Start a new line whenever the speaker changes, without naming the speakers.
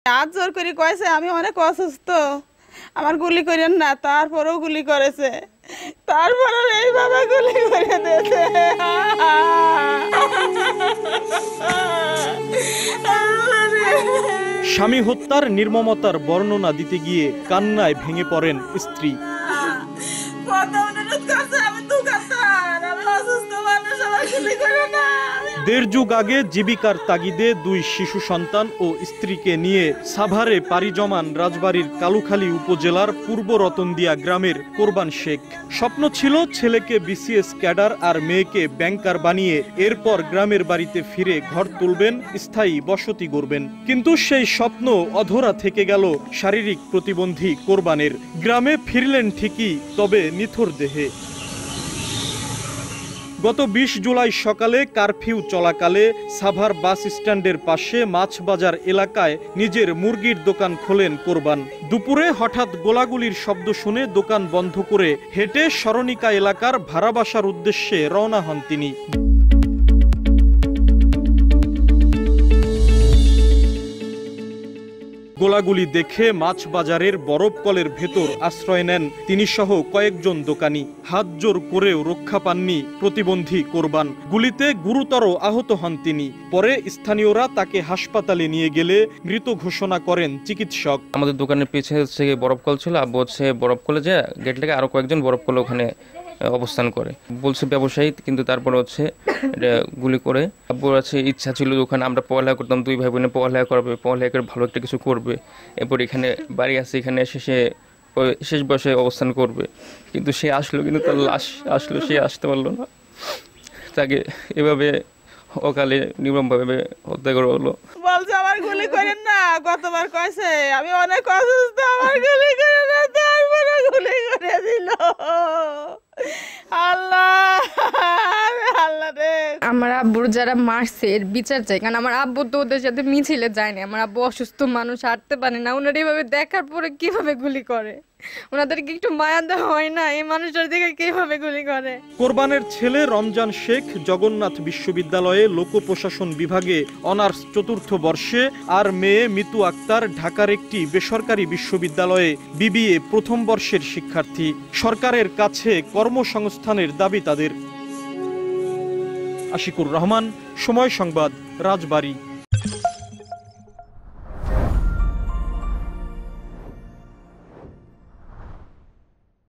হাত জোর করে কয়েছে আমি অনেক অসুস্থ, আমার গুলি করেন না, তারপরেও গুলি করেছে, তারপরেও এইভাবে গুলি করে দিয়েছে।
স্বামী হত্যার নির্মমতার বর্ণনা দিতে গিয়ে কান্নায় ভেঙে পড়েন স্ত্রী। দেড় যুগ আগে জীবিকার তাগিদে দুই শিশু সন্তান ও স্ত্রীকে নিয়ে সাভারে পাড়ি জমান রাজবাড়ীর কালুখালী উপজেলার পূর্ব রতনদিয়া গ্রামের কোরবান শেখ। স্বপ্ন ছিল ছেলেকে বিসিএস ক্যাডার আর মেয়েকে ব্যাংকার বানিয়ে এরপর গ্রামের বাড়িতে ফিরে ঘর তুলবেন, স্থায়ী বসতি গড়বেন। কিন্তু সেই স্বপ্ন অধরা থেকে গেল শারীরিক প্রতিবন্ধী কোরবানের। গ্রামে ফিরলেন ঠিকই, তবে নিথর দেহে। গত ২০ জুলাই সকালে কারফিউ চলাকালে সাভার বাস স্ট্যান্ডের পাশে মাছবাজার এলাকায় নিজের মুরগির দোকান খোলেন কোরবান। দুপুরে হঠাৎ গোলাগুলির শব্দ শুনে দোকান বন্ধ করে হেঁটে সরণিকা এলাকার ভাড়া বাসার উদ্দেশ্যে রওনা হন তিনি। গোলাগুলি দেখে মাছ বাজারের বরফ কলের ভেতর আশ্রয় নেন তিনি সহ কয়েকজন দোকানি। হাত জোর করেও রক্ষা পাননি প্রতিবন্ধী কোরবান। গুলিতে গুরুতর আহত হন তিনি। পরে স্থানীয়রা তাকে হাসপাতালে নিয়ে গেলে মৃত ঘোষণা করেন চিকিৎসক।
আমাদের দোকানের পিছনে হচ্ছে বরফ কল ছিল, আব্বু হচ্ছে বরফ কলে যে গেট থেকে আরো কয়েকজন বরফ কলে ওখানে অবস্থান করে বলছে ব্যবসায়ী, কিন্তু তারপরে হচ্ছে এটা গুলি করে। আব্বুর আছে ইচ্ছা ছিল ওখানে আমরা পড়ালেখা করতাম, দুই ভাই বোনে পড়ালেখা করবে, পড়ালেখা করে ভালো একটা কিছু করবে, এরপর এখানে বাড়ি আছে, এখানে এসে সে শেষ বয়সে অবস্থান করবে। কিন্তু সে আসলো, কিন্তু তার লাশ আসলো, সে আসতে পারলো না। তাকে এভাবে অকালে নির্মমভাবে হত্যা করা হলো।
বলছে আমার গুলি করেন না, কতবার কয়েছে আমি অনেক অসুস্থ, আমার গুলি করে না, তারপরে গুলি করে দিল। আল্লাহ আল্লাহ রে।
আমার আব্বুর যারা মারছে এর বিচার চাই, কারণ আমার আব্বু তো ওদের সাথে মিছিলে যায়নি। আমার আব্বু অসুস্থ মানুষ, হাঁটতে পারে না, ওনারা এইভাবে দেখার পরে কিভাবে গুলি করে? ওনাদেরকে একটু মায়া দেওয়া হয় না? এই মানুষটার দিকে কিভাবে গুলি করে?
কোরবানের ছেলে রমজান শেখ জগন্নাথ বিশ্ববিদ্যালয়ে লোক প্রশাসন বিভাগে অনার্স চতুর্থ বর্ষে, আর মেয়ে মিতু আক্তার ঢাকার একটি বেসরকারি বিশ্ববিদ্যালয়ে বিবিএ প্রথম বর্ষের শিক্ষার্থী। সরকারের কাছে কর্মসংস্থানের দাবি তাদের। আশিকুর রহমান, সময় সংবাদ, রাজবাড়ী।